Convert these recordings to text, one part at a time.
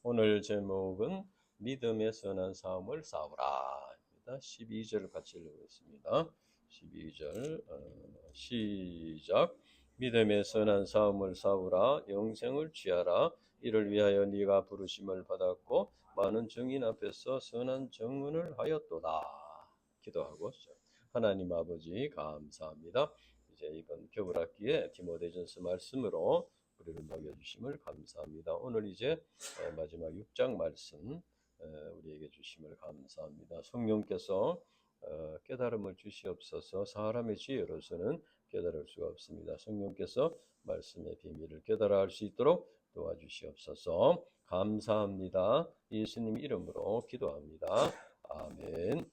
오늘 제목은 믿음의 선한 싸움을 싸우라입니다. 12절 같이 읽겠습니다. 12절 시작. 믿음의 선한 싸움을 싸우라. 영생을 취하라. 이를 위하여 네가 부르심을 받았고 많은 증인 앞에서 선한 증언을 하였도다. 기도하고 하나님 아버지 감사합니다. 이제 이번 겨울학기에 디모데전서 말씀으로 우리를 먹여주심을 감사합니다. 오늘 이제 마지막 6장 말씀 우리에게 주심을 감사합니다. 성령께서 깨달음을 주시옵소서. 사람의 지혜로서는 깨달을 수가 없습니다. 성령께서 말씀의 비밀을 깨달아 알 수 있도록 도와주시옵소서. 감사합니다. 예수님 이름으로 기도합니다. 아멘.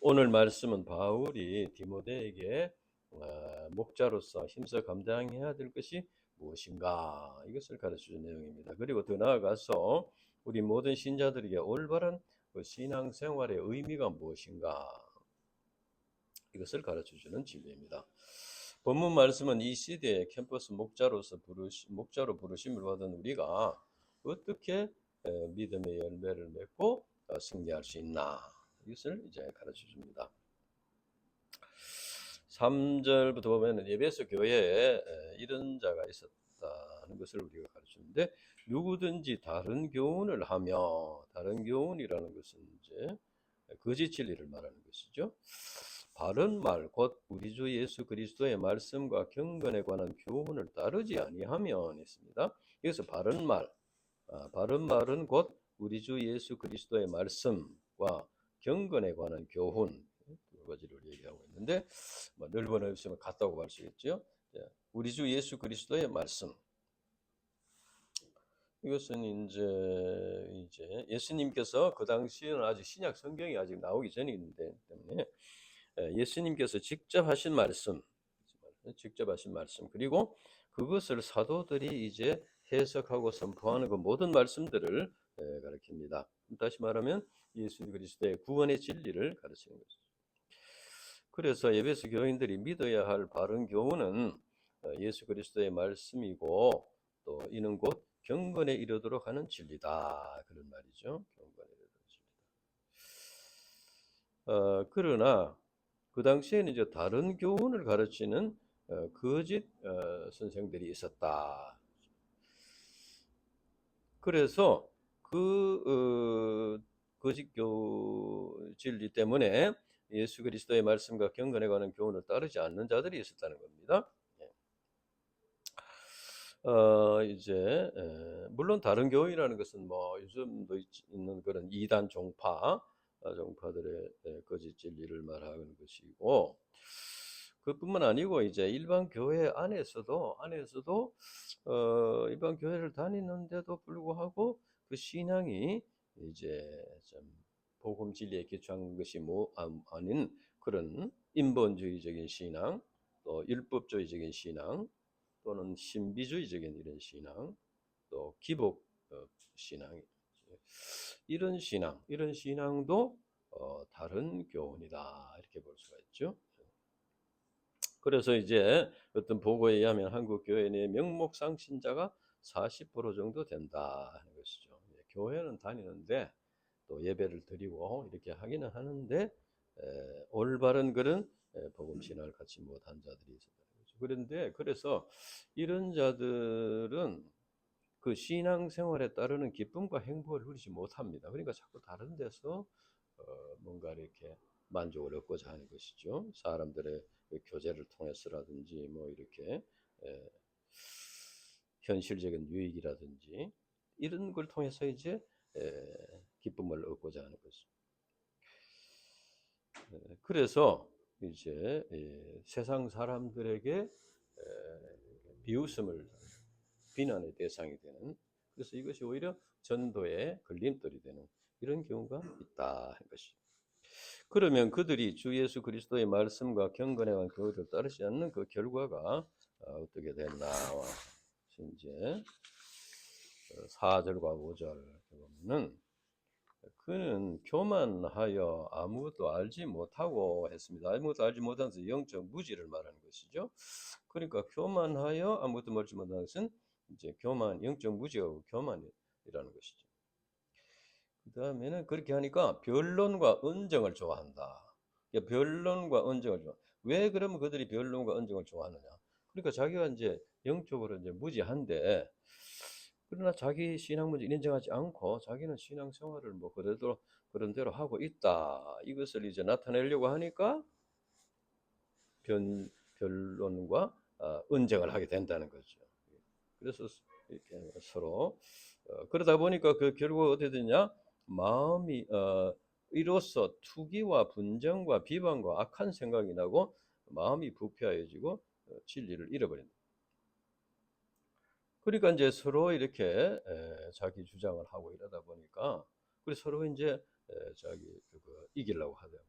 오늘 말씀은 바울이 디모데에게 목자로서 힘써 감당해야 될 것이 무엇인가 이것을 가르쳐준 내용입니다. 그리고 더 나아가서 우리 모든 신자들에게 올바른 신앙생활의 의미가 무엇인가 이것을 가르쳐주는 진리입니다. 본문 말씀은 이 시대의 캠퍼스 목자로 부르심을 받은 우리가 어떻게 믿음의 열매를 맺고 승리할 수 있나 이것을 이제 가르쳐 줍니다. 3절부터 보면 에베소 교회에 이런 자가 있었다는 것을 우리가 가르치는데 누구든지 다른 교훈을 하며 다른 교훈이라는 것은 이제 거짓 진리를 말하는 것이죠. 바른 말 곧 우리 주 예수 그리스도의 말씀과 경건에 관한 교훈을 따르지 아니하면 있습니다. 여기서 바른 말은 곧 우리 주 예수 그리스도의 말씀과 경건에 관한 교훈 두 가지를 얘기하고 있는데 넓은 의미로 같다고 볼 수 있죠. 우리 주 예수 그리스도의 말씀 이것은 이제 예수님께서 그 당시에는 아직 신약 성경이 아직 나오기 전이기 때문에 예수님께서 직접 하신 말씀 그리고 그것을 사도들이 이제 해석하고 선포하는 그 모든 말씀들을 가르칩니다. 다시 말하면 예수 그리스도의 구원의 진리를 가르치는 것이죠. 그래서 에베소 교인들이 믿어야 할 바른 교훈은 예수 그리스도의 말씀이고 또 이는 곧 경건에 이르도록 하는 진리다 그런 말이죠. 경건에 이르도록 진리다. 그러나 그 당시에는 이제 다른 교훈을 가르치는 거짓 선생들이 있었다. 그래서 그 거짓 진리 때문에 예수 그리스도의 말씀과 경건에 관한 교훈을 따르지 않는 자들이 있었다는 겁니다. 이제 물론 다른 교훈이라는 것은 뭐 요즘도 있는 그런 이단 종파들의 거짓 진리를 말하는 것이고 그뿐만 아니고 이제 일반 교회 안에서도 일반 교회를 다니는데도 불구하고 그 신앙이 이제 좀 복음 진리에 기초한 것이 아닌 그런 인본주의적인 신앙, 또 율법주의적인 신앙, 또는 신비주의적인 이런 신앙, 또 기복 신앙 이런 신앙도 다른 교훈이다 이렇게 볼 수가 있죠. 그래서 이제 어떤 보고에 의하면 한국 교회 내 명목상 신자가 40% 정도 된다 하는 것이죠. 교회는 다니는데 또 예배를 드리고 이렇게 하기는 하는데 올바른 그런 복음 신앙을 갖지 못한 자들이 있었다는 거죠. 그런데 그래서 이런 자들은 그 신앙생활에 따르는 기쁨과 행복을 누리지 못합니다. 그러니까 자꾸 다른 데서 뭔가 이렇게 만족을 얻고자 하는 것이죠. 사람들의 교제를 통해서라든지 뭐 이렇게 현실적인 유익이라든지 이런 걸 통해서 이제 기쁨을 얻고자 하는 것입니다. 그래서 이제 세상 사람들에게 비웃음을 비난의 대상이 되는 그래서 이것이 오히려 전도의 걸림돌이 되는 이런 경우가 있다 하는 것이. 그러면 그들이 주 예수 그리스도의 말씀과 경건에 관한 교훈을 따르지 않는 그 결과가 어떻게 됐나? 이제 4절과 5절 보면은 그는 교만하여 아무것도 알지 못하고 했습니다. 아무것도 알지 못하면서 영적 무지를 말하는 것이죠. 그러니까 교만하여 아무것도 알지 못하는 것은 이제 교만, 영적 무지하고 교만이라는 것이죠. 그 다음에는 그렇게 하니까 변론과 언정을 좋아한다. 그러니까 변론과 언정을 좋아. 왜 그러면 그들이 변론과 언정을 좋아하느냐? 그러니까 자기가 이제 영적으로 이제 무지한데, 그러나 자기 신앙 문제를 인정하지 않고 자기는 신앙 생활을 뭐 그래도 그런 대로 하고 있다. 이것을 이제 나타내려고 하니까 변론과 언쟁을 하게 된다는 거죠. 그래서 이렇게 서로 그러다 보니까 그 결국 어떻게 되냐? 마음이 이로써 투기와 분정과 비방과 악한 생각이 나고 마음이 부패하여지고 진리를 잃어버린다. 그러니까 이제 서로 이렇게 자기 주장을 하고 이러다 보니까 그래 서로 이제 자기 그 이기려고 하대요.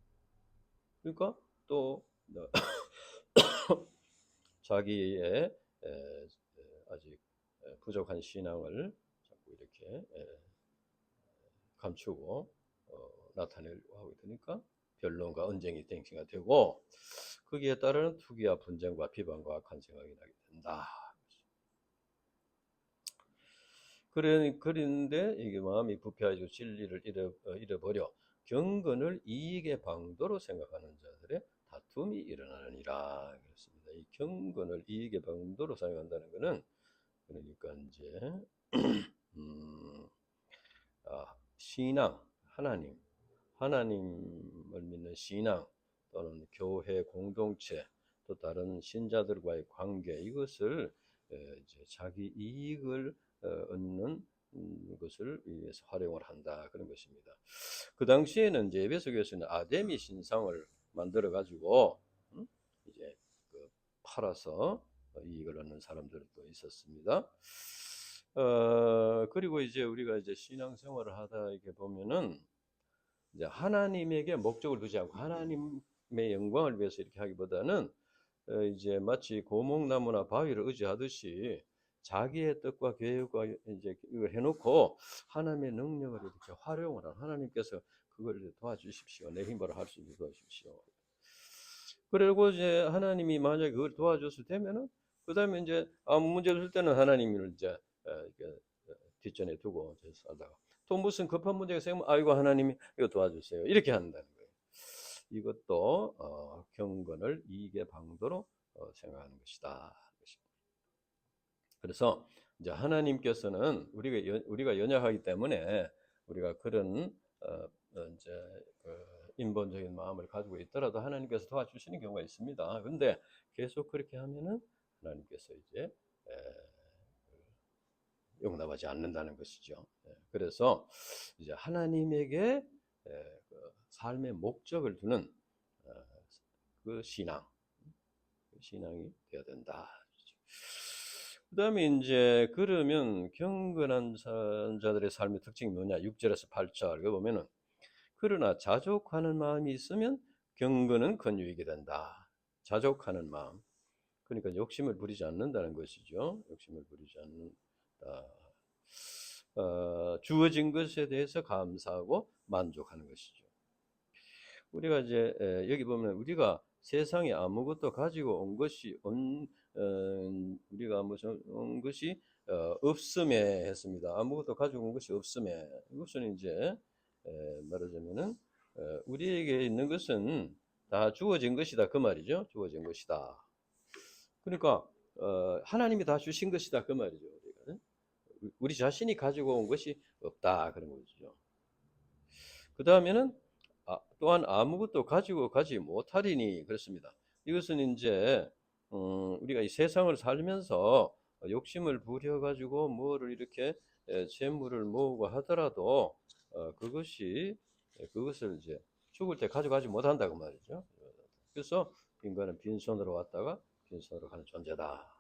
그러니까 또 자기의 아직 부족한 신앙을 자꾸 이렇게 감추고 나타내려고 하고 있으니까 변론과 언쟁이 땡기가 되고 거기에 따르는 투기와 분쟁과 비방과 악한 생각이 나게 된다. 그런데 이게 마음이 부패하고 진리를 잃어버려 경건을 이익의 방도로 생각하는 자들의 다툼이 일어나느니라. 그렇습니다. 이 경건을 이익의 방도로 생각한다는 것은 그러니까 이제 신앙, 하나님을 믿는 신앙 또는 교회 공동체 또 다른 신자들과의 관계 이것을 이제 자기 이익을 얻는 것을 위해서 활용을 한다 그런 것입니다. 그 당시에는 이제 에베소 교회에서는 아데미 신상을 만들어 가지고 이제 그 팔아서 이익을 얻는 사람들도 있었습니다. 그리고 이제 우리가 이제 신앙생활을 하다 이렇게 보면은 이제 하나님에게 목적을 두지 않고 하나님의 영광을 위해서 이렇게 하기보다는 이제 마치 고목나무나 바위를 의지하듯이 자기의 뜻과 계획과 이제 이걸 해놓고 하나님의 능력을 이렇게 활용을 하는 하나님께서 그걸 도와주십시오. 내 힘으로 할 수 있게 도와주십시오. 그리고 이제 하나님이 만약에 그걸 도와줬을 때면은 그 다음에 이제 아무 문제 없을 때는 하나님을 이제 이렇게 뒷전에 두고 살다가 또 무슨 급한 문제가 생기면 아이고 하나님이 이거 도와주세요 이렇게 한다는 거예요. 이것도 경건을 이익의 방도로 생각하는 것이다. 그래서 이제 하나님께서는 우리가 연약하기 때문에 우리가 그런 이제 인본적인 마음을 가지고 있더라도 하나님께서 도와주시는 경우가 있습니다. 그런데 계속 그렇게 하면은 하나님께서 이제 용납하지 않는다는 것이죠. 그래서 이제 하나님에게 그 삶의 목적을 두는 그 신앙이 되어야 된다. 그 다음에 이제 그러면 경건한 자들의 삶의 특징이 뭐냐? 6절에서 8절 이거 보면은 그러나 자족하는 마음이 있으면 경건은 큰 유익이 된다. 자족하는 마음. 그러니까 욕심을 부리지 않는다는 것이죠. 욕심을 부리지 않는다. 주어진 것에 대해서 감사하고 만족하는 것이죠. 우리가 이제 여기 보면 우리가 세상에 아무것도 가지고 온 것이 우리가 무슨 온 것이 없음에 했습니다. 아무것도 가지고 온 것이 없음에 이것은 이제 말하자면은 우리에게 있는 것은 다 주어진 것이다 그 말이죠. 주어진 것이다. 그러니까 하나님이 다 주신 것이다 그 말이죠. 우리 자신이 가지고 온 것이 없다 그런 거죠. 그 다음에는 또한 아무것도 가지고 가지 못하리니 그렇습니다. 이것은 이제 우리가 이 세상을 살면서 욕심을 부려가지고 뭐를 이렇게 재물을 모으고 하더라도 그것을 이제 죽을 때 가져가지 못한다고 말이죠. 그래서 인간은 빈손으로 왔다가 빈손으로 가는 존재다.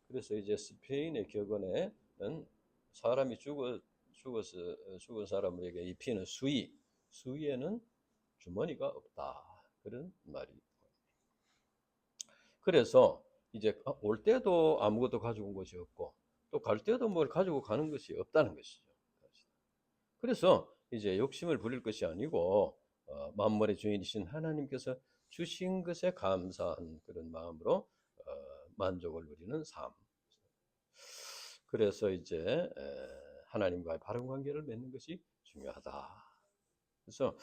그래서 이제 스페인의 격언에는 사람이 죽은 사람에게 입히는 수위에는 주머니가 없다. 그런 말이. 그래서 이제 올 때도 아무것도 가지고 온 것이 없고 또 갈 때도 뭘 가지고 가는 것이 없다는 것이죠. 그래서 이제 욕심을 부릴 것이 아니고 만물의 주인이신 하나님께서 주신 것에 감사한 그런 마음으로 만족을 누리는 삶. 그래서 이제 하나님과의 바른 관계를 맺는 것이 중요하다. 그래서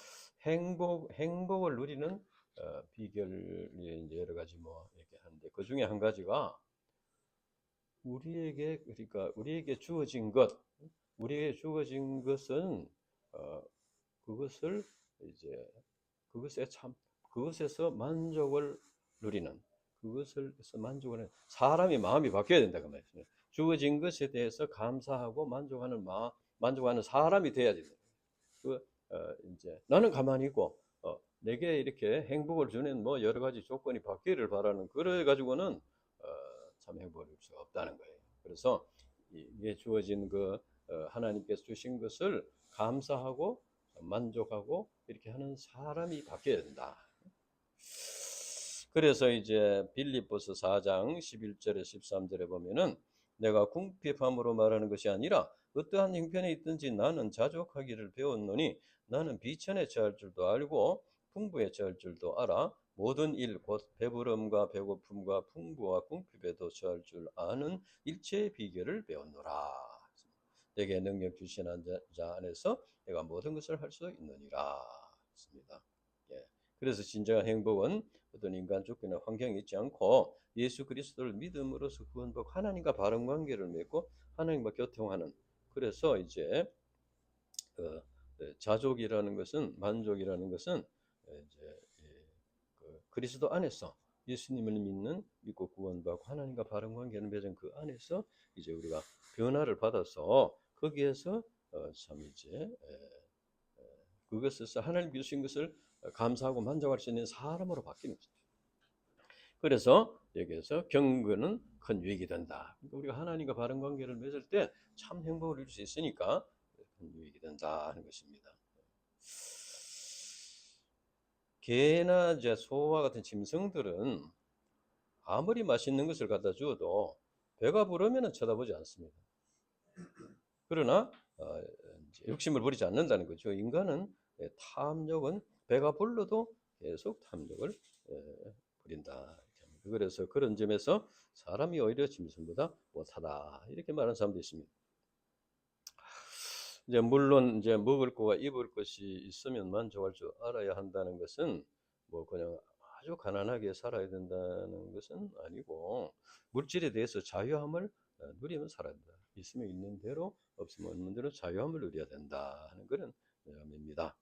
행복을 누리는 비결이 이제 여러 가지 뭐 얘기하는데 그 중에 한 가지가 우리에게 주어진 것은 그것을 이제 그것에서 만족을 누리는 그것에서 만족하는 사람이 마음이 바뀌어야 된다 그 말이에요. 주어진 것에 대해서 감사하고 만족하는 사람이 돼야 된다. 이제 나는 가만히 있고 내게 이렇게 행복을 주는 뭐 여러 가지 조건이 바뀌기를 바라는 그래 가지고는 참 행복을 줄 수가 없다는 거예요. 그래서 이게 주어진 하나님께서 주신 것을 감사하고 만족하고 이렇게 하는 사람이 바뀌어야 된다. 그래서 이제 빌립보서 4장 11절에 13절에 보면은 내가 궁핍함으로 말하는 것이 아니라 어떠한 형편에 있든지 나는 자족하기를 배웠노니 나는 비천에 처할 줄도 알고 풍부에 처할 줄도 알아 모든 일 곧 배부름과 배고픔과 풍부와 궁핍에도 처할 줄 아는 일체의 비결을 배웠노라. 내게 능력 주신 자 안에서 내가 모든 것을 할 수 있느니라. 했습니다. 예. 그래서 진정한 행복은 어떤 인간 조건이나 환경이 있지 않고 예수 그리스도를 믿음으로써 구원받고 하나님과 바른 관계를 맺고 하나님과 교통하는 그래서 이제 자족이라는 것은 만족이라는 것은 이제 그리스도 안에서 예수님을 믿고 구원받고 하나님과 바른 관계를 맺은 그 안에서 이제 우리가 변화를 받아서 거기에서 참 이제 그것에서 하나님 주신 것을 감사하고 만족할 수 있는 사람으로 바뀌는 거죠. 그래서 여기에서 경건은 큰 유익이 된다. 그러니까 우리가 하나님과 바른 관계를 맺을 때 참 행복을 누릴 수 있으니까 큰 유익이 된다 하는 것입니다. 개나 이제 소와 같은 짐승들은 아무리 맛있는 것을 갖다 주어도 배가 부르면 쳐다보지 않습니다. 그러나 욕심을 부리지 않는다는 거죠. 인간은 탐욕은 배가 불러도 계속 탐욕을 부린다. 그래서 그런 점에서 사람이 오히려 짐승보다 못하다 이렇게 말하는 사람도 있습니다. 이제 물론 이제 먹을 거와 입을 것이 있으면 만족할 줄 알아야 한다는 것은 뭐 그냥 아주 가난하게 살아야 된다는 것은 아니고 물질에 대해서 자유함을 누리면 살아야 된다. 있으면 있는 대로 없으면 없는 대로 자유함을 누려야 된다 하는 그런 내용입니다.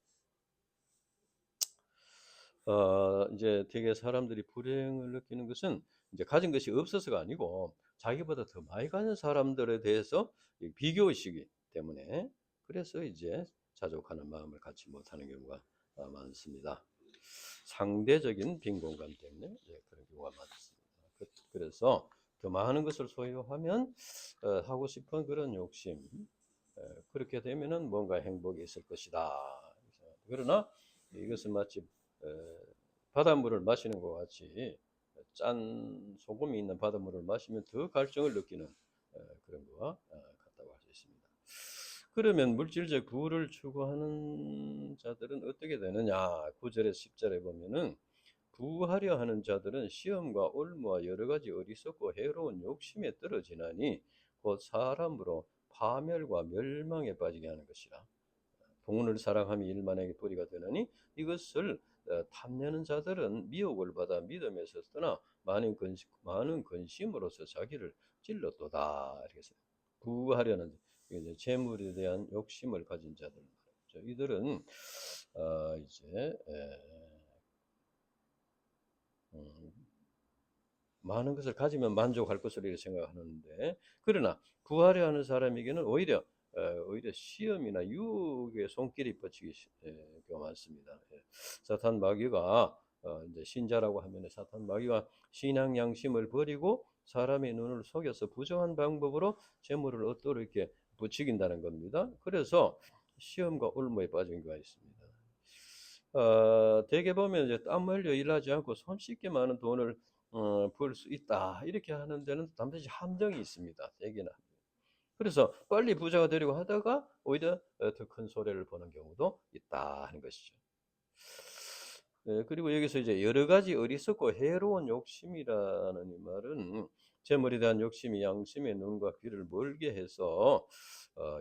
이제 되게 사람들이 불행을 느끼는 것은 이제 가진 것이 없어서가 아니고 자기보다 더 많이 가진 사람들에 대해서 비교의식이 때문에 그래서 이제 자족하는 마음을 갖지 못하는 경우가 많습니다. 상대적인 빈곤감 때문에 그런 경우가 많습니다. 그래서 더 많은 것을 소유하면 하고 싶은 그런 욕심 그렇게 되면은 뭔가 행복이 있을 것이다. 그러나 이것은 마치 바닷물을 마시는 것 같이 짠 소금이 있는 바닷물을 마시면 더 갈증을 느끼는 그런 거와 같다고 할 수 있습니다. 그러면 물질적 부를 추구하는 자들은 어떻게 되느냐? 9절에서 10절에 보면은 부하려 하는 자들은 시험과 올무와 여러 가지 어리석고 해로운 욕심에 떨어지나니 곧 사람으로 파멸과 멸망에 빠지게 하는 것이라. 돈을 사랑함이 일만에게 뿌리가 되느니 이것을 탐내는 자들은 미혹을 받아 믿음에서 떠나 많은 근심으로서 자기를 찔렀도다. 이렇게 해서 부하려는 이제 재물에 대한 욕심을 가진 자들 말이죠. 이들은 이제 많은 것을 가지면 만족할 것으로 이렇게 생각하는데 그러나 부하려 하는 사람에게는 오히려 시험이나 유혹의 손길이 뻗치기 경우가 많습니다. 사탄 마귀가 이제 신자라고 하면 사탄 마귀가 신앙 양심을 버리고 사람의 눈을 속여서 부정한 방법으로 재물을 얻도록 이렇게 부추긴다는 겁니다. 그래서 시험과 올무에 빠진 경우가 있습니다. 대개 보면 이제 땀 흘려 일하지 않고 손쉽게 많은 돈을 벌 수 있다 이렇게 하는 데는 반드시 함정이 있습니다. 대개나 그래서 빨리 부자가 되려고 하다가 오히려 더 큰 손해를 보는 경우도 있다 하는 것이죠. 그리고 여기서 이제 여러 가지 어리석고 해로운 욕심이라는 이 말은 재물에 대한 욕심이 양심의 눈과 귀를 멀게 해서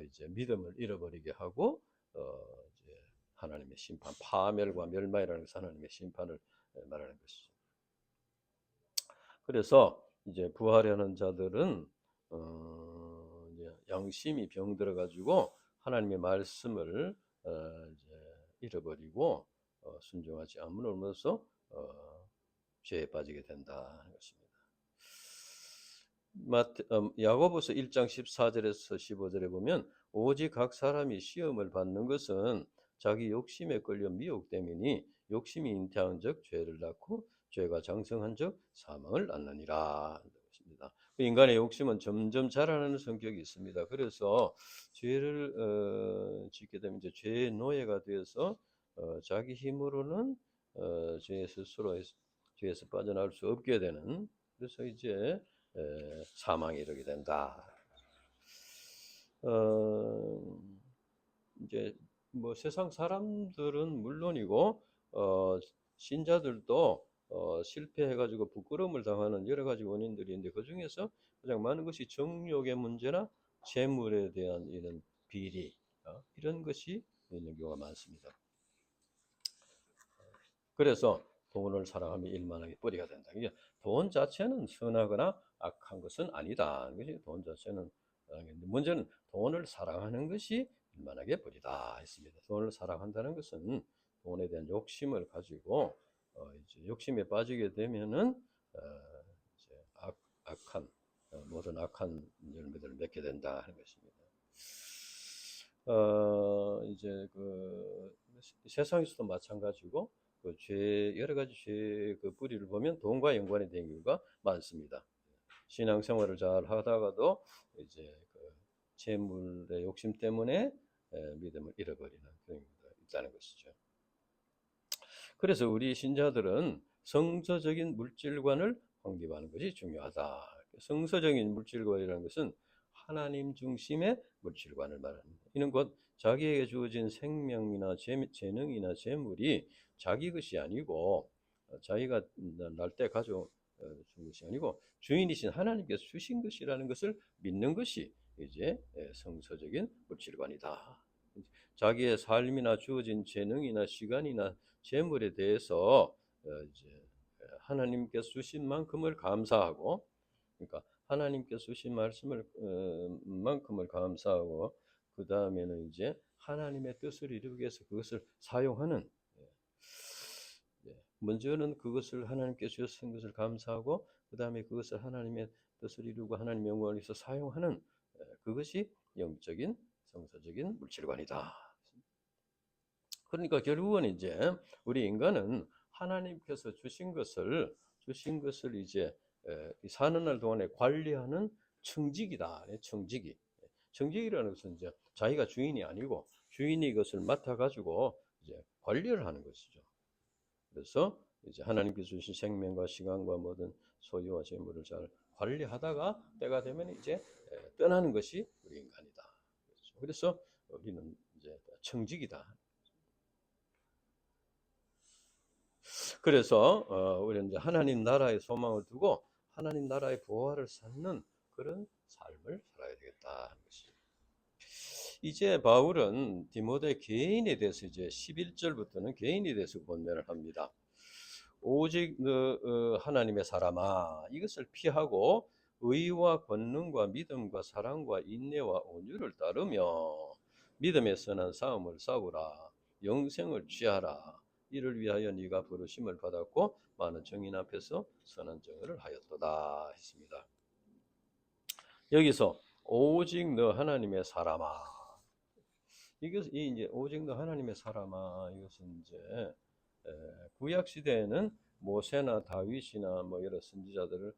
이제 믿음을 잃어버리게 하고 이제 하나님의 심판, 파멸과 멸망이라는 것은 하나님의 심판을 말하는 것이죠. 그래서 이제 부활하는 자들은 이제 양심이 병들어 가지고 하나님의 말씀을 이제 잃어버리고 순종하지 않음으로써 죄에 빠지게 된다는 것입니다. 야고보서 1장 14절에서 15절에 보면 오직 각 사람이 시험을 받는 것은 자기 욕심에 끌려 미혹됨이니 욕심이 잉태한즉 죄를 낳고 죄가 장성한즉 사망을 낳느니라. 인간의 욕심은 점점 자라나는 성격이 있습니다. 그래서 죄를 짓게 되면 이제 죄의 노예가 되어서 자기 힘으로는 죄 스스로 죄에서 빠져나올 수 없게 되는, 그래서 이제 사망에 이르게 된다. 이제 뭐 세상 사람들은 물론이고 신자들도 실패해가지고 부끄러움을 당하는 여러 가지 원인들이 있는데 그 중에서 가장 많은 것이 정욕의 문제나 재물에 대한 이런 비리, 이런 것이 있는 경우가 많습니다. 그래서 돈을 사랑하면 일만하게 뿌리가 된다. 이게 돈 자체는 선하거나 악한 것은 아니다. 돈 자체는 문제는 돈을 사랑하는 것이 일만하게 뿌리다 했습니다. 돈을 사랑한다는 것은 돈에 대한 욕심을 가지고 이제 욕심에 빠지게 되면은 이제 악한 모든 악한 열매들을 맺게 된다 하는 것입니다. 이제 그 세상에서도 마찬가지고 그 여러 가지 죄의 그 뿌리를 보면 돈과 연관이 된 경우가 많습니다. 신앙생활을 잘 하다가도 이제 그 재물의 욕심 때문에 믿음을 잃어버리는 그런 경우가 있다는 것이죠. 그래서 우리 신자들은 성서적인 물질관을 확립하는 것이 중요하다. 성서적인 물질관이라는 것은 하나님 중심의 물질관을 말합니다. 이는 곧 자기에게 주어진 생명이나 재능이나 재물이 자기 것이 아니고 자기가 날 때 가져준 것이 아니고 주인이신 하나님께서 주신 것이라는 것을 믿는 것이 이제 성서적인 물질관이다. 자기의 삶이나 주어진 재능이나 시간이나 재물에 대해서 이제 하나님께서 주신 만큼을 감사하고, 그러니까 하나님께서 주신 말씀을 만큼을 감사하고, 그 다음에는 이제 하나님의 뜻을 이루기 위해서 그것을 사용하는, 먼저는 그것을 하나님께서 주신 것을 감사하고, 그 다음에 그것을 하나님의 뜻을 이루고 하나님의 영광을 위해서 사용하는 그것이 영적인 성서적인 물질관이다. 그러니까 결국은 이제 우리 인간은 하나님께서 주신 것을 이제 사는 날 동안에 관리하는 청직이다. 청직이라는 것은 이제 자기가 주인이 아니고 주인이 이것을 맡아 가지고 이제 관리를 하는 것이죠. 그래서 이제 하나님께서 주신 생명과 시간과 모든 소유와 재물을 잘 관리하다가 때가 되면 이제 떠나는 것이 우리 인간이다. 그래서 우리는 이제 청직이다. 그래서 우리는 이제 하나님 나라의 소망을 두고 하나님 나라의 부활을 찾는 그런 삶을 살아야 되겠다 하는 것이죠. 이제 바울은 디모데 개인에 대해서 이제 11절부터는 개인에 대해서 권면을 합니다. 오직 하나님의 사람아, 이것을 피하고 의와 권능과 믿음과 사랑과 인내와 온유를 따르며 믿음의 선한 싸움을 싸우라. 영생을 취하라. 이를 위하여 네가 부르심을 받았고 많은 증인 앞에서 선한 증언을 하였도다 했습니다. 여기서 오직 너 하나님의 사람아, 이 이제 오직 너 하나님의 사람아, 이것은 이제 구약 시대에는 모세나 다윗이나 뭐 여러 선지자들을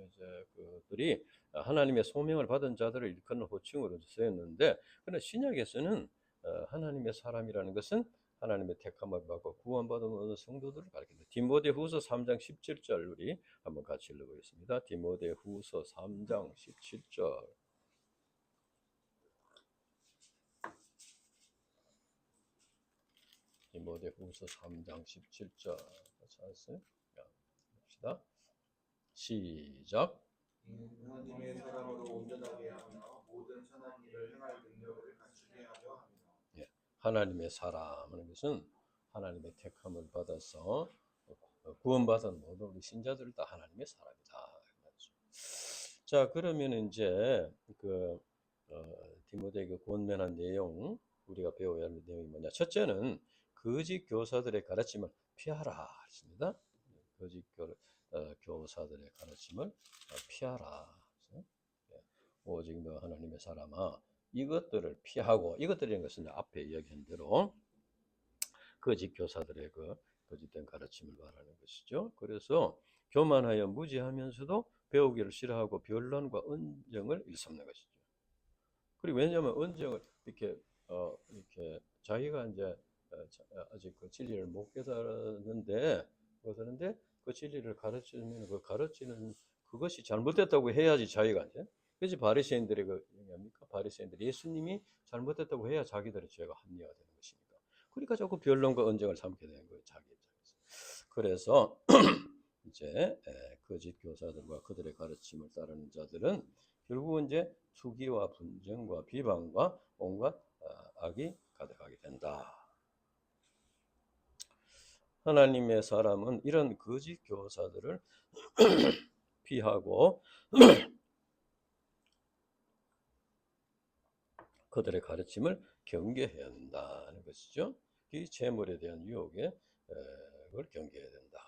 이제 그들이 하나님의 소명을 받은 자들을 일컫는 호칭으로 쓰였는데, 그러나 신약에서는 하나님의 사람이라는 것은 하나님의 택함을 받고 구원받은 어느 성도들을 가리킨다. 디모데후서 3장 17절 우리 한번 같이 읽어보겠습니다. 디모데후서 3장 17절. 디모데후서 3장 17절 찾았어요? 봅시다. 시작. 하나님의 사랑으로 온전하게 하며 모든 선한 일을 행할 능력을 갖추게 하려 합니다. 예, 하나님의 사랑하는 것은 하나님의 택함을 받아서 구원받은 모든 우리 신자들을 다 하나님의 사랑이다. 자, 그러면 이제 그 디모데에게 권면한 내용 우리가 배워야 할 내용이 뭐냐? 첫째는 거짓 교사들의 가르침을 피하라 했습니다. 거짓 교사들의 가르침을 피하라. 오직 너 하나님의 사람아 이것들을 피하고, 이것들이라는 것은 앞에 이야기한 대로 거짓 교사들의 그 거짓된 가르침을 말하는 것이죠. 그래서 교만하여 무지하면서도 배우기를 싫어하고 변론과 언쟁을 일삼는 것이죠. 그리고 왜냐하면 언쟁을 이렇게 자기가 이제 아직 그 진리를 못 깨달았는데 그 진리를 가르치면 그 가르치는 그것이 잘못됐다고 해야지 자기가 이제. 그래서 바리새인들의 그 얘기합니까? 바리새인들이 예수님이 잘못됐다고 해야 자기들의 죄가 합리화되는 것입니다. 그러니까 자꾸 변론과 언쟁을 삼게 되는 거예요, 자기 입장에서. 그래서 이제 거짓 교사들과 그들의 가르침을 따르는 자들은 결국은 이제 투기와 분쟁과 비방과 온갖 악이 가득하게 된다. 하나님의 사람은 이런 거짓 교사들을 피하고 그들의 가르침을 경계해야 한다는 것이죠. 이 재물에 대한 유혹에 그걸 경계해야 된다.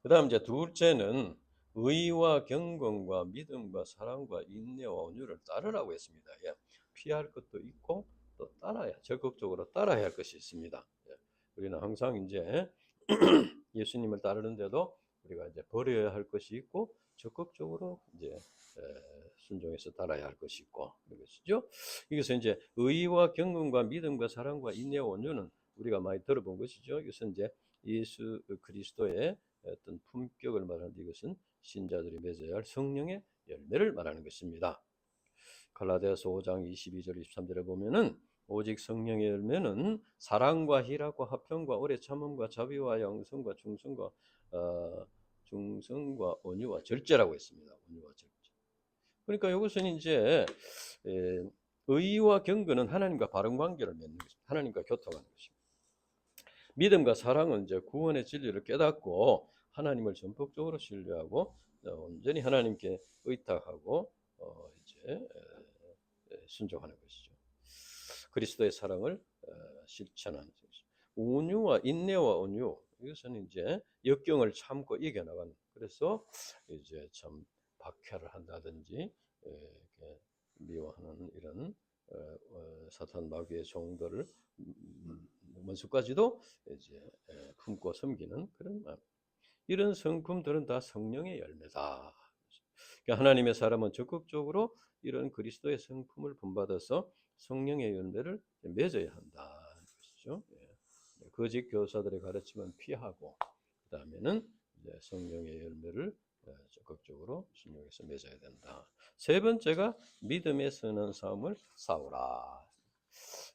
그 다음 이제 둘째는 의와 경건과 믿음과 사랑과 인내와 온유를 따르라고 했습니다. 예. 피할 것도 있고 또 적극적으로 따라야 할 것이 있습니다. 예. 우리는 항상 이제 예수님을 따르는데도 우리가 이제 버려야 할 것이 있고 적극적으로 이제 순종해서 따라야 할 것이 있고 그런 것이죠. 이것은 이제 의와 경건과 믿음과 사랑과 인내와 온유는 우리가 많이 들어본 것이죠. 이것은 이제 예수 그리스도의 어떤 품격을 말하는데 이것은 신자들이 맺어야 할 성령의 열매를 말하는 것입니다. 갈라디아서 5장 22절 23절에 보면은 오직 성령의 열매는 사랑과 희락과 화평과 오래 참음과 자비와 양성과 중성과 온유와 절제라고 했습니다. 온유와 절제. 그러니까 이것은 이제 의와 경건은 하나님과 바른 관계를 맺는 것입니다. 하나님과 교통하는 것입니다. 믿음과 사랑은 이제 구원의 진리를 깨닫고 하나님을 전폭적으로 신뢰하고 온전히 하나님께 의탁하고 이제 순종하는 것이죠. 그리스도의 사랑을 실천하는 것이죠. 온유와 인내와 온유 이것은 이제 역경을 참고 이겨나가는. 그래서 이제 참 박해를 한다든지 미워하는 이런 사탄 마귀의 종들을 원수까지도 이제 품고 섬기는 그런 마음. 이런 성품들은 다 성령의 열매다. 그러니까 하나님의 사람은 적극적으로 이런 그리스도의 성품을 본받아서 성령의 열매를 맺어야 한다는 것이죠. 거짓 교사들의 가르침은 피하고 그 다음에는 성령의 열매를 적극적으로 순종해서 맺어야 된다. 세 번째가 믿음의 선한 싸움을 싸우라.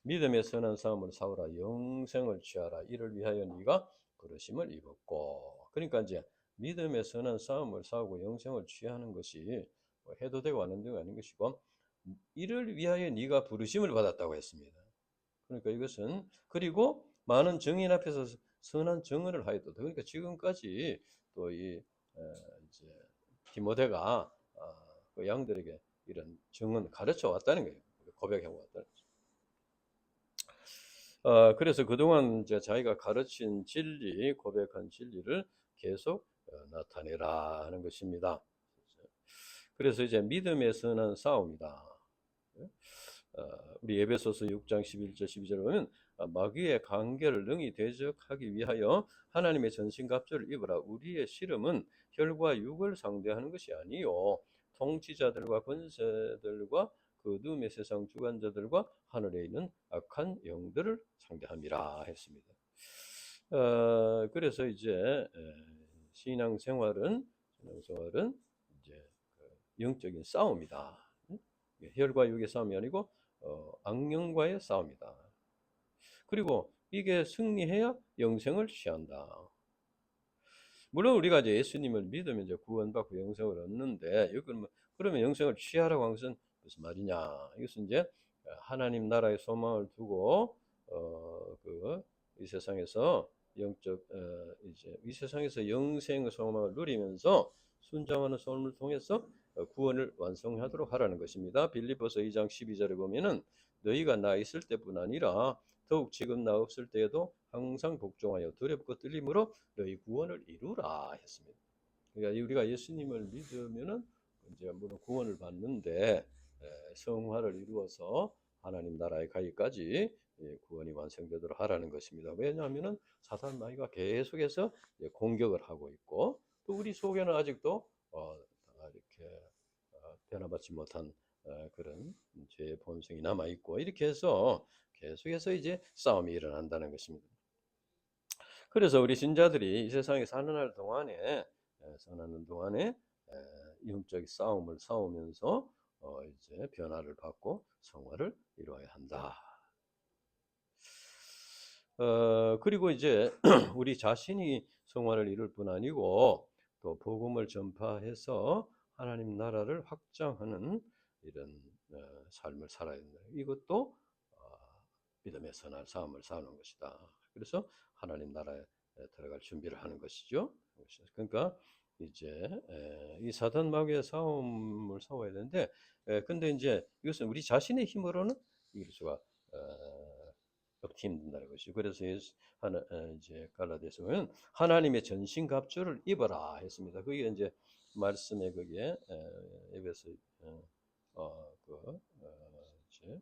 믿음의 선한 싸움을 싸우라. 영생을 취하라. 이를 위하여 네가 부르심을 입었고. 그러니까 이제 믿음의 선한 싸움을 싸우고 영생을 취하는 것이 해도 되고 안 해도 되고 아닌 것이고 이를 위하여 네가 부르심을 받았다고 했습니다. 그러니까 이것은 그리고 많은 증인 앞에서 선한 증언을 하였다. 그러니까 지금까지 또 이 이제 디모데가 그 양들에게 이런 증언 가르쳐 왔다는 거예요. 고백해 왔다는 거죠. 그래서 그동안 이제 자기가 가르친 진리, 고백한 진리를 계속 나타내라 하는 것입니다. 그래서 이제 믿음의 선한 싸움이다. 우리 에베소서 6장 11절 12절을 보면 마귀의 관계를 능히 대적하기 위하여 하나님의 전신갑주를 입으라. 우리의 씨름은 혈과 육을 상대하는 것이 아니요 통치자들과 권세들과 그 어둠의 세상 주관자들과 하늘에 있는 악한 영들을 상대함이라 했습니다. 그래서 이제 신앙생활은 이제 영적인 싸움이다. 혈과 육의 싸움이 아니고 악령과의 싸움이다. 그리고 이게 승리해야 영생을 취한다. 물론 우리가 이제 예수님을 믿으면 이제 구원받고 영생을 얻는데 그러면 영생을 취하라고 한 것은 무슨 말이냐? 이것은 이제 하나님 나라의 소망을 두고 이 세상에서 이제 이 세상에서 영생의 소망을 누리면서 순종하는 삶을 통해서 구원을 완성하도록 하라는 것입니다. 빌립보서 2장 12절에 보면은 너희가 나 있을 때뿐 아니라 더욱 지금 나 없을 때에도 항상 복종하여 두렵고 떨림으로 너희 구원을 이루라 했습니다. 그러니까 우리가 예수님을 믿으면은 이제 물론 구원을 받는데 성화를 이루어서 하나님 나라에 가기까지 구원이 완성되도록 하라는 것입니다. 왜냐하면은 사탄 마귀가 계속해서 공격을 하고 있고 또 우리 속에는 아직도 이렇게 변화받지 못한 그런 죄의 본성이 남아 있고 이렇게 해서 계속해서 이제 싸움이 일어난다는 것입니다. 그래서 우리 신자들이 이 세상에 사는 동안에 영적 싸움을 싸우면서 이제 변화를 받고 성화를 이루어야 한다. 그리고 이제 우리 자신이 성화를 이룰 뿐 아니고 또 복음을 전파해서 하나님 나라를 확장하는 이런 삶을 살아야 된다. 이것도 믿음의 선한 싸움을 싸우는 것이다. 그래서 하나님 나라에 들어갈 준비를 하는 것이죠. 그러니까 이제 이 사단 마귀의 싸움을 싸워야 되는데, 근데 이제 이것은 우리 자신의 힘으로는 이길 수가 없기 힘든다는 것이죠. 그래서 이제 갈라디아서 보면 하나님의 전신갑주를 입어라 했습니다. 그게 이제 말씀에 거기에 에베소 이제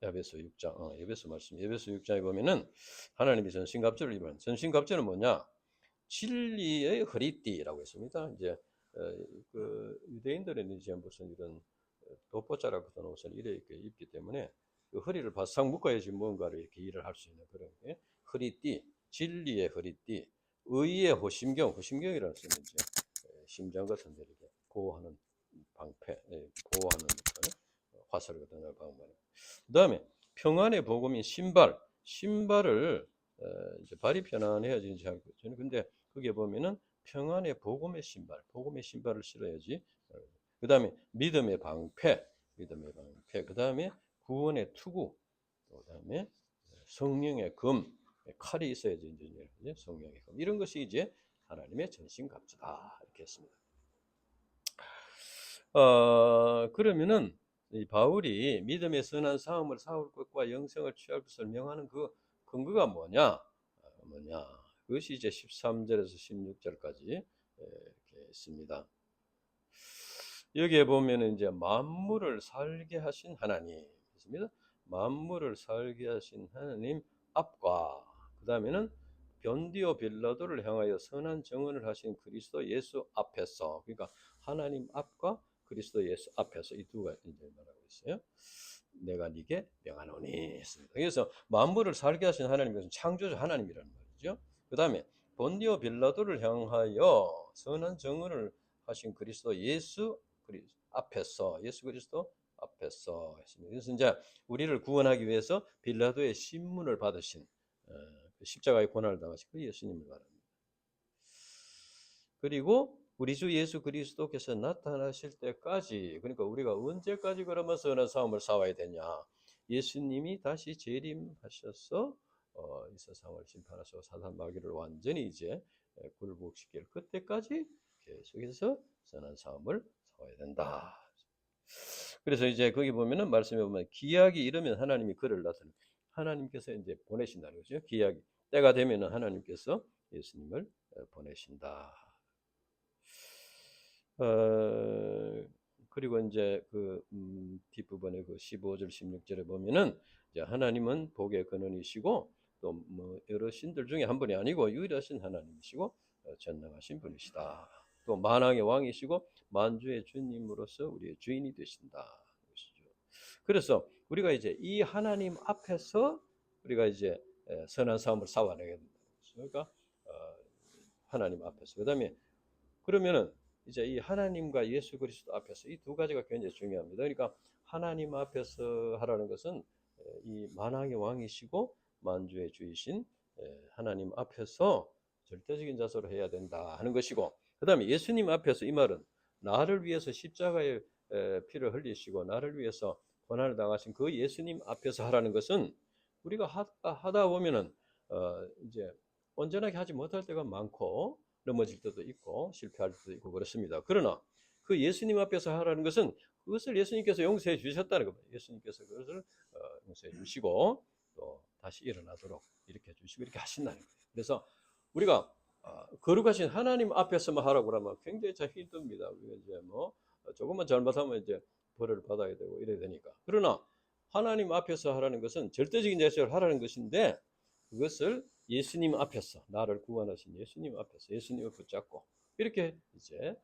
에베소 6장, 에베소 말씀, 에베소 6장에 보면은 하나님의 전신갑주를 입은 전신갑주는 뭐냐? 진리의 허리띠라고 했습니다. 이제 그 유대인들은 이제 무슨 이런 돋보자라 붙은 옷을 이렇게 입기 때문에 그 허리를 바싹 묶어야지 뭔가를 이렇게 일을 할 수 있는 그런 게 허리띠, 진리의 허리띠, 의의 호심경이라는 것은 이제 심장 같은 데 이렇게 보호하는 방패, 보호하는 화살 같은 걸 방어하는. 그다음에 평안의 복음인 신발을 이제 발이 편안해야지 이제 하고 저는 근데 거기에 보면은 평안의 복음의 신발을 신어야지. 그다음에 믿음의 방패, 그다음에 구원의 투구, 그다음에 성령의 검, 칼이 있어야지 이제 성령의 검 이런 것이 이제 하나님의 전신갑주다 이렇게 했습니다. 그러면은 이 바울이 믿음의 선한 싸움을 싸울 것과 영생을 취할 것을 명하는 그 근거가 뭐냐? 그것이 이제 13절에서 16절까지 이렇게 있습니다. 여기에 보면은 이제 만물을 살게 하신 하나님 있습니다. 만물을 살게 하신 하나님 앞과 그 다음에는 변디오 빌라도를 향하여 선한 정언을 하신 그리스도 예수 앞에서, 그러니까 하나님 앞과 그리스도 예수 앞에서 이 두 가지 이제 말하고 있어요. 내가 네게 명하노니 했습니다. 그래서 만물을 살게 하신 하나님은 창조주 하나님이라는 말이죠. 그 다음에 본디오 빌라도를 향하여 선한 정언을 하신 그리스도 예수 그리스도 앞에서 했습니다. 그래서 이제 우리를 구원하기 위해서 빌라도의 신문을 받으신 십자가의 고난을 당하신 그 예수님을 말합니다. 그리고 우리 주 예수 그리스도께서 나타나실 때까지, 그러니까 우리가 언제까지 그러면 선한 싸움을 싸워야 되냐? 예수님이 다시 재림하셔서 이 세상을 심판하시고 사단 마귀를 완전히 이제 굴복시킬 그때까지 계속해서 선한 싸움을 싸워야 된다. 그래서 이제 거기 보면은 말씀에 보면 기약이 이르면 하나님이 그를 나타내 하나님께서 이제 보내신다는 거죠. 기약이 때가 되면은 하나님께서 예수님을 보내신다. 그리고 이제 그 뒷부분에 그 15절 16절에 보면은 이제 하나님은 복의 근원이시고 또 뭐 여러 신들 중에 한 분이 아니고 유일하신 하나님이시고 전능하신 분이시다. 또 만왕의 왕이시고 만주의 주님으로서 우리의 주인이 되신다. 그래서 우리가 이제 이 하나님 앞에서 우리가 이제 선한 싸움을 싸워내야 된다. 그러니까 하나님 앞에서. 그다음에 그러면은 이제 이 하나님과 예수 그리스도 앞에서 이 두 가지가 굉장히 중요합니다. 그러니까 하나님 앞에서 하라는 것은 이 만왕의 왕이시고 만주의 주이신 하나님 앞에서 절대적인 자세로 해야 된다 하는 것이고, 그다음에 예수님 앞에서, 이 말은 나를 위해서 십자가의 피를 흘리시고 나를 위해서 고난을 당하신 그 예수님 앞에서 하라는 것은 우리가 하다 보면은 이제 온전하게 하지 못할 때가 많고 넘어질 때도 있고 실패할 때도 있고 그렇습니다. 그러나 그 예수님 앞에서 하라는 것은 그것을 예수님께서 용서해 주셨다는 겁니다. 예수님께서 그것을 용서해 주시고 또 다시 일어나도록 이렇게 해주시고 이렇게 하신다는 거예요. 그래서 우리가 거룩하신 하나님 앞에서만 하라고 하면 굉장히 참 힘듭니다. 우리가 이제 뭐 조금만 잘못하면 이제 벌을 받아야 되고 이래야 되니까. 그러나 하나님 앞에서 하라는 것은 절대적인 자세를 하라는 것인데, 그것을 예수님 앞에서, 나를 구원하신 예수님 앞에서 예수님을 붙잡고 이렇게 이제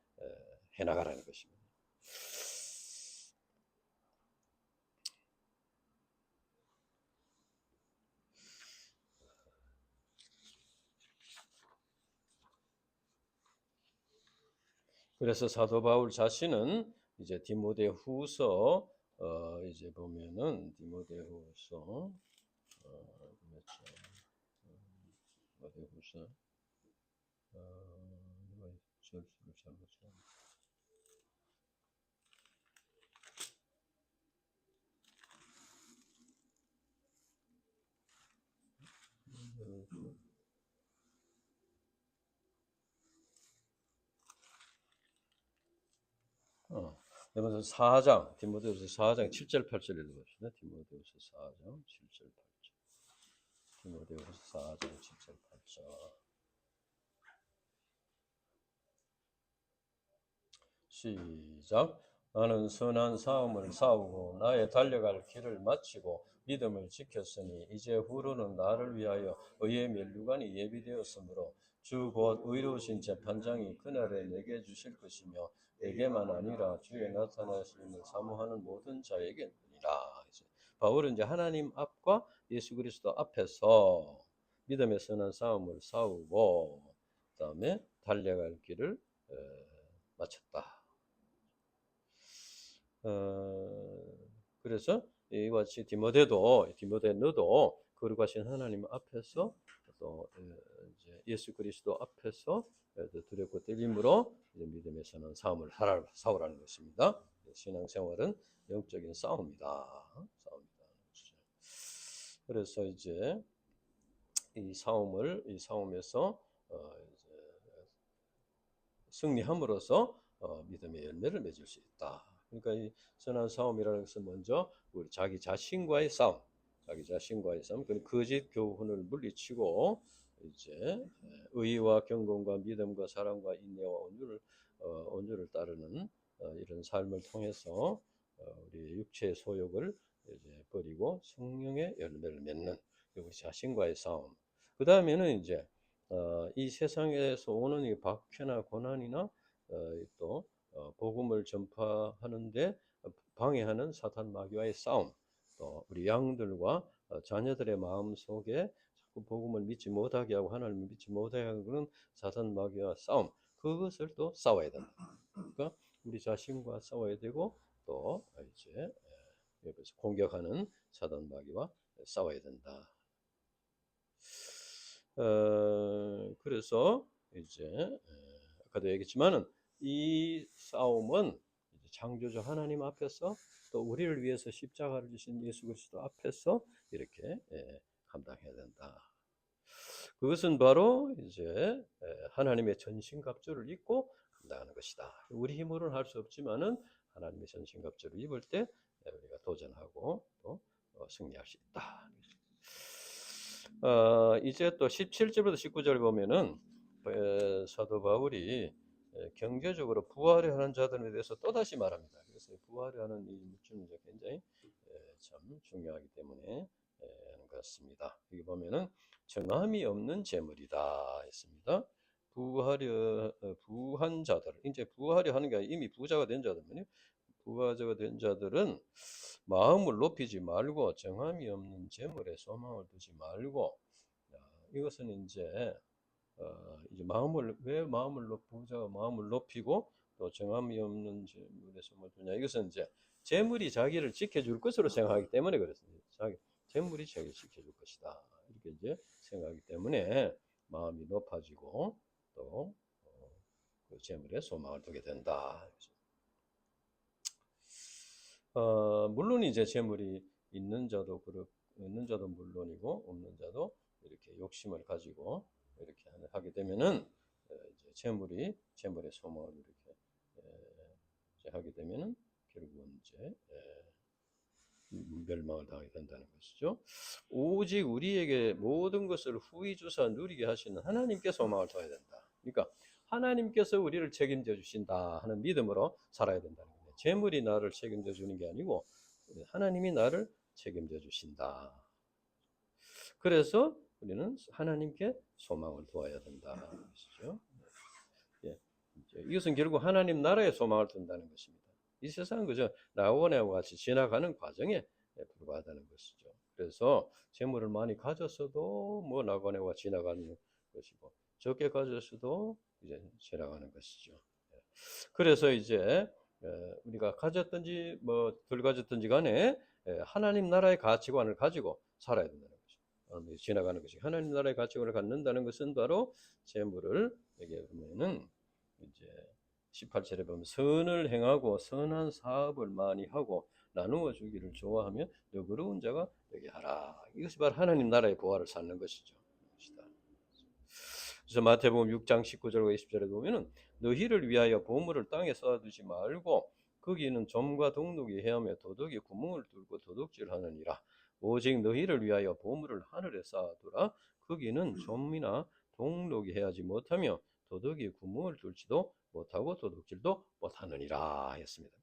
해나가라는 것입니다. 그래서 사도 바울 자신은 이제 디모데후서 이제 보면은 디모데후서 디모데후서 절수를 잘못 디모데후서 4장, 디모데후서 4장 7절 8절 읽어봅시다. 디모데후서 4장 7절 8절. 디모데후서 4장 7절 8절. 시작. 나는 선한 싸움을 싸우고 나의 달려갈 길을 마치고 믿음을 지켰으니 이제 후로는 나를 위하여 의의 면류관이 예비되었으므로 주 곧 의로우신 재판장이 그날에 내게 주실 것이며 내게만 아니라 주의 나타나심을 사모하는 모든 자에게니라. 바울은 이제 하나님 앞과 예수 그리스도 앞에서 믿음의 선한 싸움을 싸우고 그다음에 달려갈 길을 마쳤다. 그래서 이와 같이 디모데 너도 거룩하신 하나님 앞에서 또 이제 예수 그리스도 앞에서 두렵고 떨림으로 믿음의 선한 싸움을 싸우라는 것입니다. 신앙생활은 영적인 싸움이다. 그래서 이제 이 싸움에서 이제 승리함으로써 믿음의 열매를 맺을 수 있다. 그러니까 이 선한 싸움이라는 것은 먼저 우리 자기 자신과의 싸움, 그 거짓 교훈을 물리치고 이제 의와 경건과 믿음과 사랑과 인내와 온유를 따르는 이런 삶을 통해서 우리 육체의 소욕을 이제 버리고 성령의 열매를 맺는 우리 자신과의 싸움. 그 다음에는 이제 이 세상에서 오는 이 박해나 고난이나 또 복음을 전파하는데 방해하는 사탄 마귀와의 싸움, 또 우리 양들과 자녀들의 마음 속에 자꾸 복음을 믿지 못하게 하고 하나님을 믿지 못하게 하는 그런 사탄 마귀와 싸움, 그것을 또 싸워야 된다. 그러니까 우리 자신과 싸워야 되고 또 이제 옆에서 공격하는 사탄 마귀와 싸워야 된다. 그래서 이제 아까도 얘기했지만은 이 싸움은 이제 창조주 하나님 앞에서 또 우리를 위해서 십자가를 지신 예수 그리스도 앞에서 이렇게 감당해야 된다. 그것은 바로 이제 하나님의 전신갑주를 입고 감당하는 것이다. 우리 힘으로는 할 수 없지만은 하나님의 전신갑주를 입을 때 우리가 도전하고 또 승리할 수 있다. 이제 또 17절부터 19절 보면은 사도 바울이 경제적으로 부활을 하는 자들에 대해서 또다시 말합니다. 그래서 부활을 하는 이 문제가 굉장히 참 중요하기 때문에 하는 것 같습니다. 여기 보면은 정함이 없는 재물이다 했습니다. 부한 자들, 이제 부활을 하는 게 아니라 이미 부자가 된 자들은요, 부가자가 된 자들은 마음을 높이지 말고 정함이 없는 재물에 소망을 두지 말고, 이것은 이제 부자가 마음을 높이고 또 정함이 없는 재물에 소망을 두냐. 이것은 이제 재물이 자기를 지켜줄 것으로 생각하기 때문에 그렇습니다. 재물이 자기를 지켜줄 것이다. 이렇게 이제 생각하기 때문에 마음이 높아지고 또 그 재물에 소망을 두게 된다. 물론 이제 재물이 있는 자도 물론이고 없는 자도 이렇게 욕심을 가지고 이렇게 하게 되면은 이제 재물의 소망을 이렇게 이제 하게 되면은 결국은 이제 멸망을 당하게 된다는 것이죠. 오직 우리에게 모든 것을 후이주사 누리게 하시는 하나님께 소망을 둬야 된다. 그러니까 하나님께서 우리를 책임져 주신다 하는 믿음으로 살아야 된다는 거예요. 재물이 나를 책임져 주는 게 아니고 하나님이 나를 책임져 주신다. 그래서 우리는 하나님께 소망을 두어야 된다는 것이죠. 예. 이것은 결국 하나님 나라에 소망을 둔다는 것입니다. 이 세상은 그저 나원과 같이 지나가는 과정에 불과하다는 것이죠. 그래서 재물을 많이 가졌어도 뭐 나원과 지나가는 것이고 적게 가졌어도 이제 지나가는 것이죠. 그래서 이제 우리가 가졌든지 뭐 덜 가졌든지 간에 하나님 나라의 가치관을 가지고 살아야 된다는 것이죠. 지나가는 것이 하나님 나라의 가치관을 갖는다는 것은 바로 재물을 여기 보면은 이제 18절에 보면 선을 행하고 선한 사업을 많이 하고 나누어 주기를 좋아하며 너그러운 자가 되게 하라. 이것이 바로 하나님 나라의 보화를 쌓는 것이죠. 그래서 마태복음 6장 19절과 20절에 보면은 너희를 위하여 보물을 땅에 쌓아두지 말고 거기는 점과 동록이 헤엄에 도둑이 구멍을 뚫고 도둑질하느니라. 오직 너희를 위하여 보물을 하늘에 쌓아두라. 거기는 점이나 동록이 헤하지 못하며 도둑이 구멍을 뚫지도 못하고 도둑질도 못하느니라 했습니다.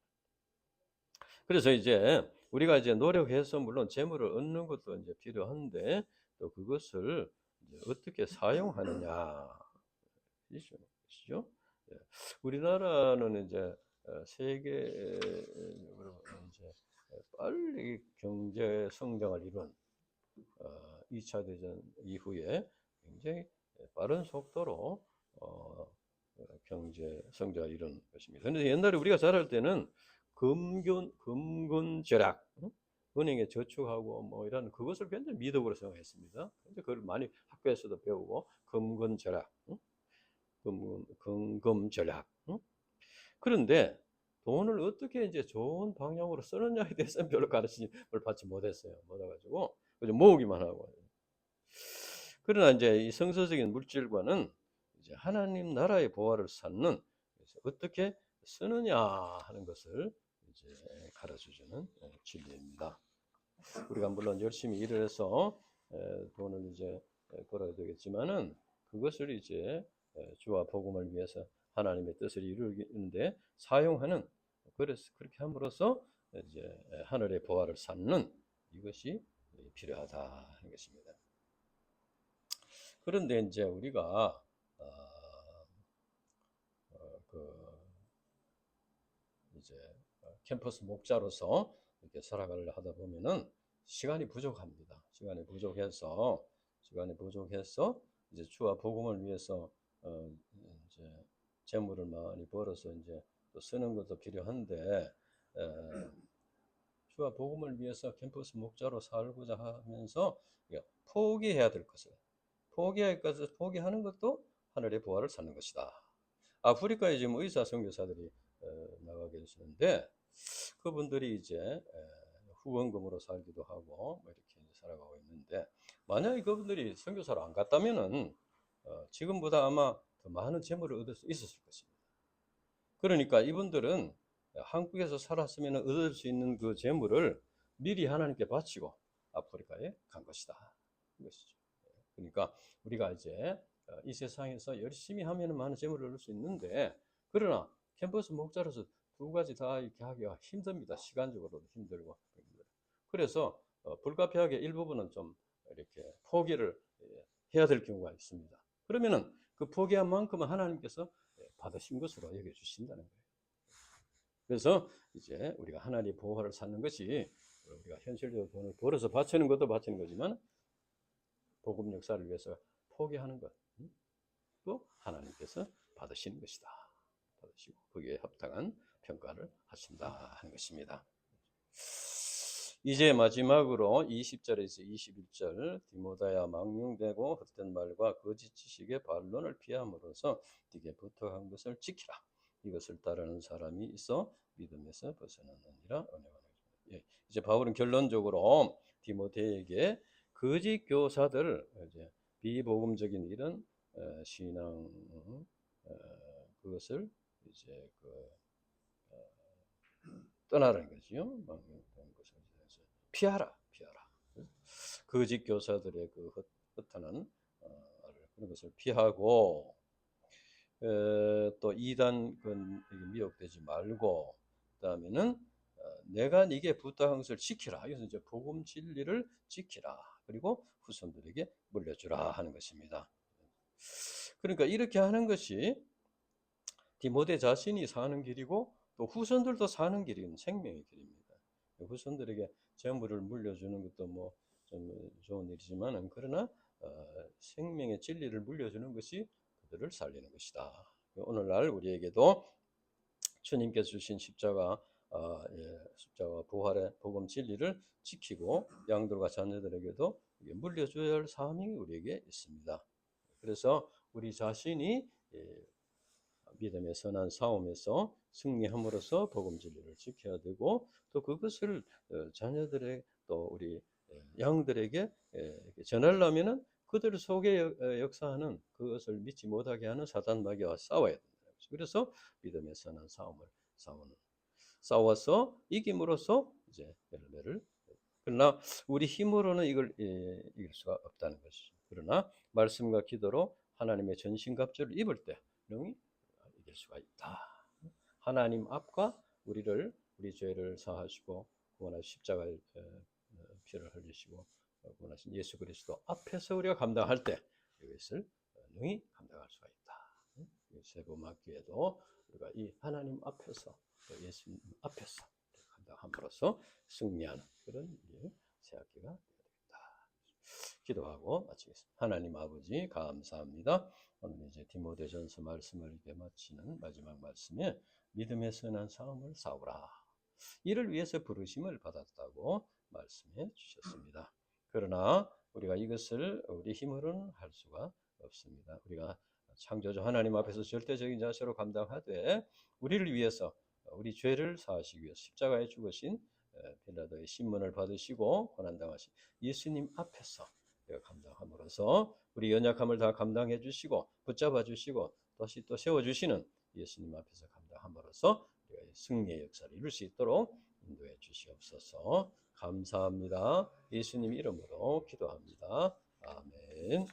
그래서 이제 우리가 이제 노력해서 물론 재물을 얻는 것도 이제 필요한데 또 그것을 이제 어떻게 사용하느냐 이죠. 우리나라는 이제 세계적으로 이제 빨리 경제 성장을 이룬 2차 대전 이후에 굉장히 빠른 속도로 경제 성장을 이룬 것입니다. 그런데 옛날에 우리가 자랄 때는 금근절약, 은행에 저축하고 뭐 이런 그것을 굉장히 미덕으로 생각했습니다. 근데 그걸 많이 학교에서도 배우고 금근절약, 금금절약. 그런데 돈을 어떻게 이제 좋은 방향으로 쓰느냐에 대해서는 별로 가르침을 받지 못했어요. 못해가지고 그저 모으기만 하고. 그러나 이제 이 성서적인 물질과는 이제 하나님 나라의 보화를 쌓는 그래서 어떻게 쓰느냐 하는 것을 이제 가르쳐주는 진리입니다. 우리가 물론 열심히 일을 해서 돈을 이제 벌어야 되겠지만은 그것을 이제 주와 복음을 위해서 하나님의 뜻을 이루는데 사용하는 그래서 그렇게 함으로써 이제 하늘의 보화를 쌓는 이것이 필요하다 하는 것입니다. 그런데 이제 우리가 이제 캠퍼스 목자로서 이렇게 살아가려 하다 보면은 시간이 부족합니다. 시간이 부족해서 이제 주와 복음을 위해서 이제 재물을 많이 벌어서 이제 또 쓰는 것도 필요한데 주와 복음을 위해서 캠퍼스 목자로 살고자 하면서 포기해야 될 것을 포기하는 것도 하늘의 보화를 쌓는 것이다. 아프리카에 지금 의사 선교사들이 나가 계시는데 그분들이 이제 후원금으로 살기도 하고 뭐 이렇게 살아가고 있는데 만약에 그분들이 선교사로 안 갔다면은 지금보다 아마 더 많은 재물을 얻을 수 있었을 것입니다. 그러니까 이분들은 한국에서 살았으면 얻을 수 있는 그 재물을 미리 하나님께 바치고 아프리카에 간 것이다. 이것이죠. 그러니까 우리가 이제 이 세상에서 열심히 하면 많은 재물을 얻을 수 있는데 그러나 캠퍼스 목자로서 두 가지 다 이렇게 하기가 힘듭니다. 시간적으로도 힘들고. 그래서 불가피하게 일부분은 좀 이렇게 포기를 해야 될 경우가 있습니다. 그러면은 그 포기한 만큼은 하나님께서 받으신 것으로 여겨주신다는 거예요. 그래서 이제 우리가 하나님의 보호를 찾는 것이 우리가 현실적으로 돈을 벌어서 바치는 것도 바치는 거지만 복음 역사를 위해서 포기하는 것, 또 하나님께서 받으시는 것이다. 받으시고 거기에 합당한 평가를 하신다 하는 것입니다. 이제 마지막으로 20절에서 21절 디모데야 망령되고 헛된 말과 거짓 지식의 반론을 피함으로써 네게 부탁한 것을 지키라. 이것을 따르는 사람이 있어 믿음에서 벗어나느니라. 예, 이제 바울은 결론적으로 디모데에게 거짓 교사들, 이제 비복음적인 이런 신앙 그것을 이제 떠나라는 거지요. 피하라. 거짓 교사들의 그 허탄한 그런 것을 피하고 또 이단 미혹되지 말고 그다음에는 내가 네게 부탁한 것을 지키라. 이것은 이제 복음 진리를 지키라. 그리고 후손들에게 물려주라 하는 것입니다. 그러니까 이렇게 하는 것이 디모데 자신이 사는 길이고 또 후손들도 사는 길인 생명의 길입니다. 후손들에게 재물을 물려주는 것도 뭐 좀 좋은 일이지만 그러나 생명의 진리를 물려주는 것이 그들을 살리는 것이다. 오늘날 우리에게도 주님께서 주신 십자가 부활의 복음 진리를 지키고 양들과 자녀들에게도 물려줘야 할 사명이 우리에게 있습니다. 그래서 우리 자신이 믿음의 선한 싸움에서 승리함으로써 복음 진리를 지켜야 되고 또 그것을 자녀들의 또 우리 양들에게 전하려면은 그들 속에 역사하는 그것을 믿지 못하게 하는 사단 마귀와 싸워야 된다. 그래서 믿음의 선한 싸움을 싸워서 이김으로써 이제 열매를. 그러나 우리 힘으로는 이걸 이길 수가 없다는 것이죠. 그러나 말씀과 기도로 하나님의 전신갑주를 입을 때 능히 이길 수가 있다. 하나님 앞과 우리 죄를 사하시고 구원하신 십자가의 피를 흘리시고 구원하신 예수 그리스도 앞에서 우리가 감당할 때 이것을 능히 감당할 수가 있다. 세부막기에도 우리가 이 하나님 앞에서 또 예수님 앞에서 감당함으로써 승리하는 그런 새학기가 되겠다. 기도하고 마치겠습니다. 하나님 아버지 감사합니다. 오늘 이제 디모데전서 말씀을 이렇게 마치는 마지막 말씀에 믿음의 선한 싸움을 싸우라. 이를 위해서 부르심을 받았다고 말씀해 주셨습니다. 그러나 우리가 이것을 우리 힘으로는 할 수가 없습니다. 우리가 창조주 하나님 앞에서 절대적인 자세로 감당하되 우리를 위해서 우리 죄를 사하시기 위해서 십자가에 죽으신 빌라도의 신문을 받으시고 고난당하신 예수님 앞에서 우리가 감당함으로써 우리 연약함을 다 감당해 주시고 붙잡아 주시고 다시 또 세워 주시는 예수님 앞에서 감당함으로써 우리가 승리의 역사를 이룰 수 있도록 인도해 주시옵소서. 감사합니다. 예수님 이름으로 기도합니다. 아멘.